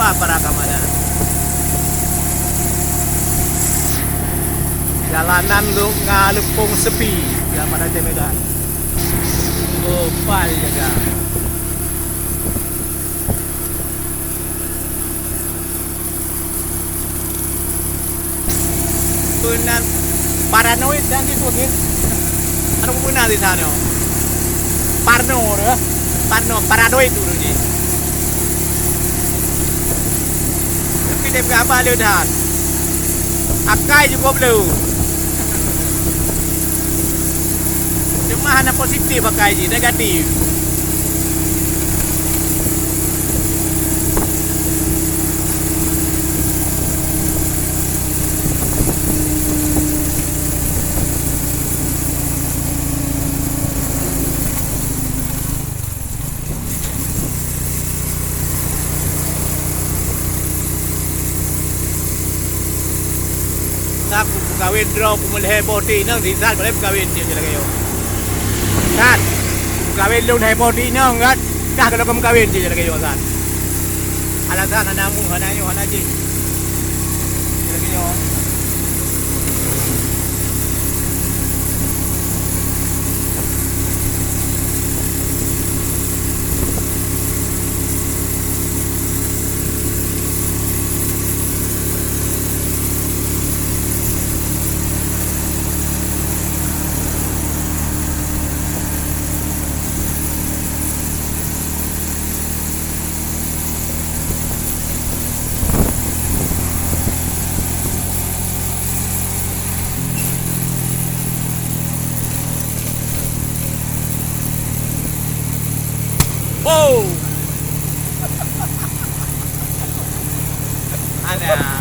Wah, para kamana. Jalanan lu ngalupung sepi zaman Raja Medan. Gopal jaga. Punan paranoid dan itu gitu. Ano punan di sana? Parno, ya? Parno, paranoid dulu ni. Tapi dia berapa balik dah? Akai juga belum. Cuma hanya positif akai je, negatif. Aku kawin draw kumulhe body nang di sat boleh kawin dia je lagi yo. Sat. Kawin lu hai body nang kan. Kah kalau kamu kawin dia je lagi yo sat. Alasan anamu hanayo hanaji. Lagi yo. Oh. Ana